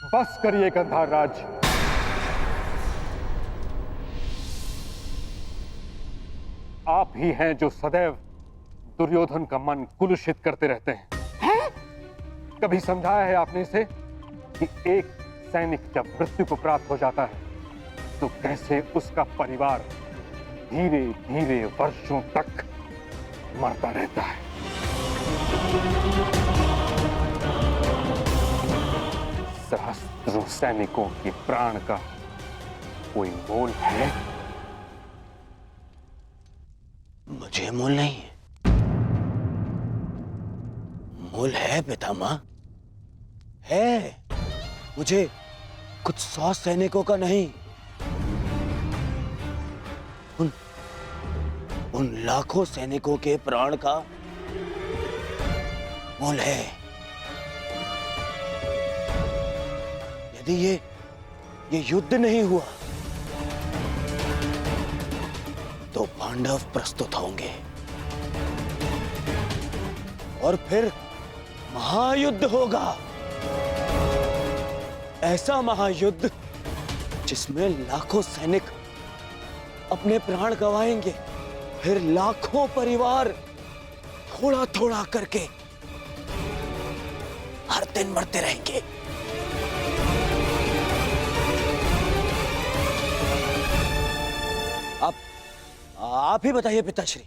बस करिए गंधार राज। आप ही हैं जो सदैव दुर्योधन का मन कुलुषित करते रहते हैं। कभी समझाया है आपने इसे कि एक सैनिक जब मृत्यु को प्राप्त हो जाता है तो कैसे उसका परिवार धीरे धीरे वर्षों तक मरता रहता है। सहस्त्रों सैनिकों के प्राण का कोई मोल है? मुझे मोल नहीं है। मोल है पितामह, है। मुझे कुछ 100 सैनिकों का नहीं, उन लाखों सैनिकों के प्राण का मोल है। यदि ये युद्ध नहीं हुआ तो पांडव प्रस्तुत होंगे और फिर महायुद्ध होगा। ऐसा महायुद्ध जिसमें लाखों सैनिक अपने प्राण गंवाएंगे, फिर लाखों परिवार थोड़ा थोड़ा करके हर दिन मरते रहेंगे। आप ही बताइए पिताश्री,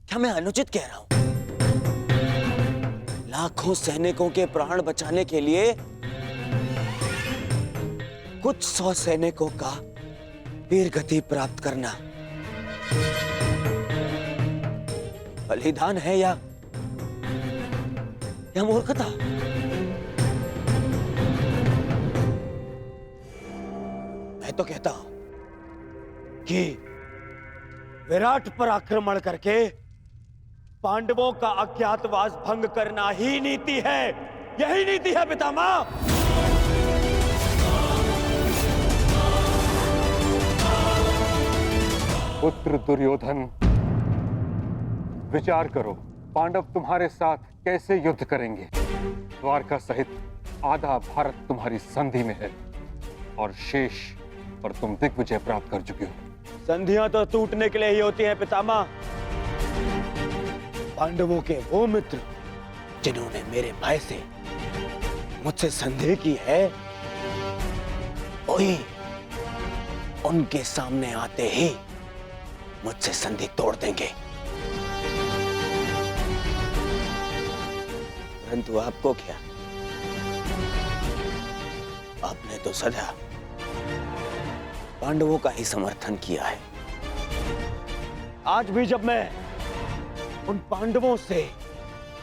क्या मैं अनुचित कह रहा हूं? लाखों सैनिकों के प्राण बचाने के लिए कुछ 100 सैनिकों का वीर गति प्राप्त करना बलिदान है या मूर्खता? मैं तो कहता हूं कि विराट पर आक्रमण करके पांडवों का अज्ञातवास भंग करना ही नीति है। यही नीति है पितामह। पुत्र दुर्योधन, विचार करो, पांडव तुम्हारे साथ कैसे युद्ध करेंगे? द्वारका सहित आधा भारत तुम्हारी संधि में है और शेष पर तुम दिग्विजय प्राप्त कर चुके हो। संधियां तो टूटने के लिए ही होती हैं पितामह। पांडवों के वो मित्र जिन्होंने मेरे भाई से मुझसे संधि की है, वही उनके सामने आते ही मुझसे संधि तोड़ देंगे। परंतु आपको क्या, आपने तो सदा पांडवों का ही समर्थन किया है। आज भी जब मैं उन पांडवों से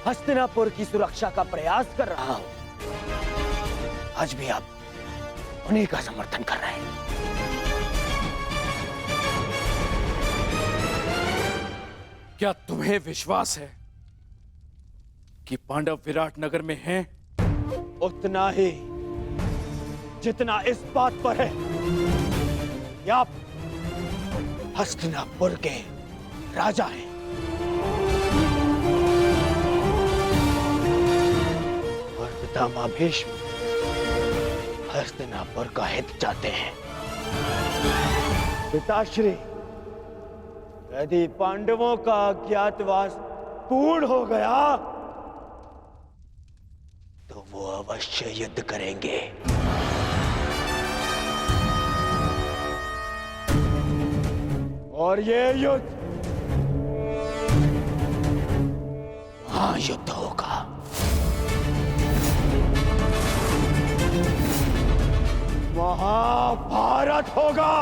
हस्तिनापुर की सुरक्षा का प्रयास कर रहा हूं, आज भी आप उन्हीं का समर्थन कर रहे हैं। क्या तुम्हें विश्वास है कि पांडव विराट नगर में हैं? उतना ही जितना इस बात पर है कि आप हस्तिनापुर के राजा हैं। और पितामह भीष्म हस्तिनापुर का हित चाहते हैं। पिताश्री, यदि पांडवों का अज्ञातवास पूर्ण हो गया तो वो अवश्य युद्ध करेंगे। और ये युद्ध महायुद्ध होगा। महाभारत होगा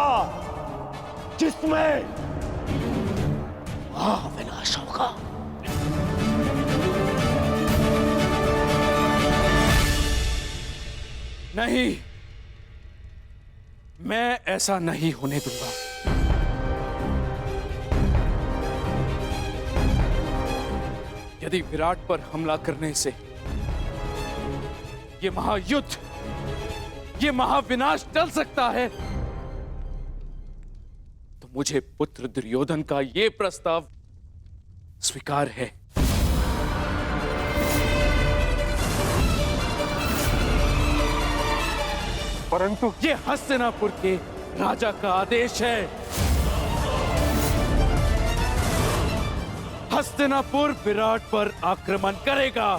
जिसमें महाविनाश होगा। नहीं, मैं ऐसा नहीं होने दूंगा। यदि विराट पर हमला करने से ये महायुद्ध, ये महाविनाश टल सकता है, तो मुझे पुत्र दुर्योधन का ये प्रस्ताव स्वीकार है। परंतु ये हस्तिनापुर के राजा का आदेश है। हस्तिनापुर विराट पर आक्रमण करेगा।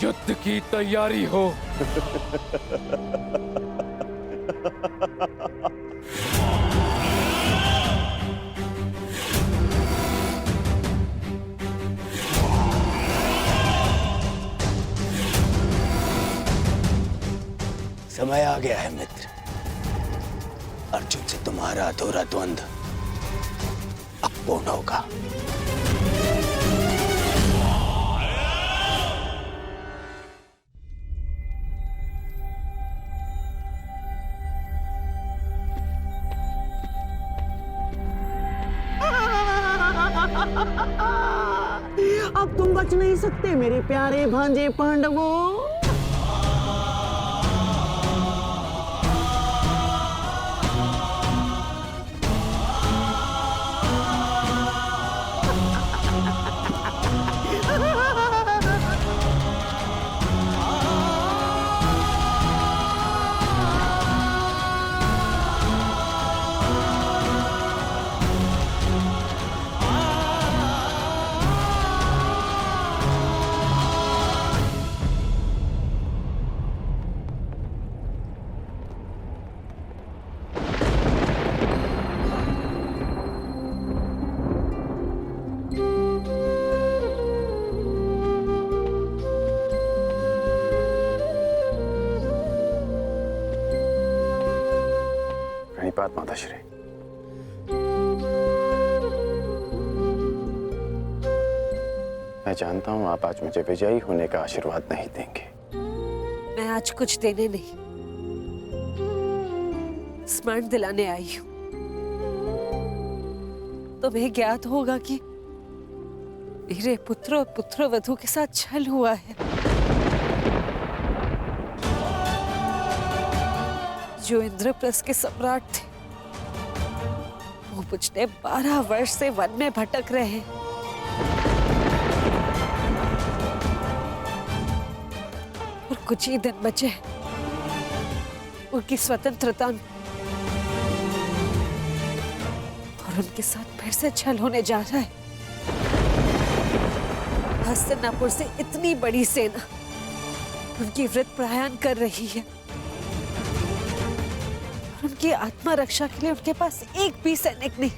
युद्ध की तैयारी हो। समय आ गया है मित्र। अर्जुन से तुम्हारा अधूरा द्वंद्व अब पूर्ण होगा। अब तुम बच नहीं सकते मेरे प्यारे भांजे पांडवों। बात माताश्री, मैं जानता हूं आप आज मुझे विजयी होने का आशीर्वाद नहीं देंगे। मैं आज कुछ देने नहीं, स्मरण दिलाने आई हूं। तुम्हें ज्ञात होगा कि मेरे पुत्र और पुत्रवधू के साथ छल हुआ है। जो इंद्रप्रस्थ के सम्राट थे, वो पिछले 12 वर्ष से वन में भटक रहे। और कुछ ही दिन बचे उनकी स्वतंत्रता में, और उनके साथ फिर से छल होने जा रहा है। हस्तिनापुर से इतनी बड़ी सेना उनकी वृत्त प्रयाण कर रही है। उनकी आत्मा रक्षा के लिए उनके पास एक भी सैनिक नहीं।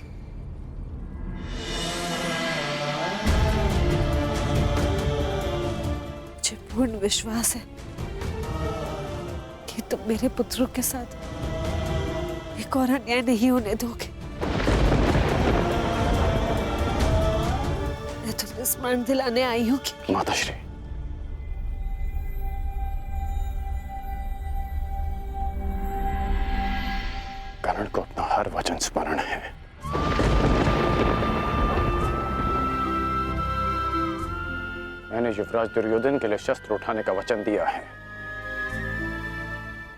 मुझे पूर्ण विश्वास है कि तुम मेरे पुत्रों के साथ एक और अन्याय नहीं होने दोगे। मैं तुम्हें स्मरण दिलाने आई हूँ कि माताश्री, कर्ण को अपना हर वचन स्मरण है। मैंने युवराज दुर्योधन के लिए शस्त्र उठाने का वचन दिया है,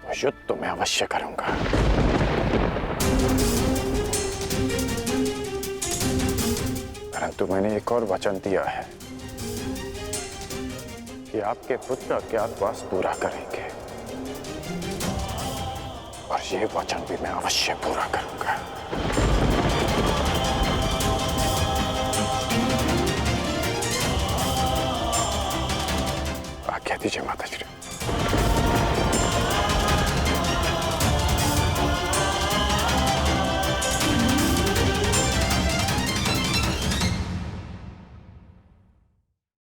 तो युद्ध तो मैं अवश्य करूंगा। परंतु मैंने एक और वचन दिया है कि आपके पुत्र अज्ञातवास पूरा करेंगे, और ये वचन भी मैं अवश्य पूरा करूंगा। आज्ञा दीजिए माताश्री।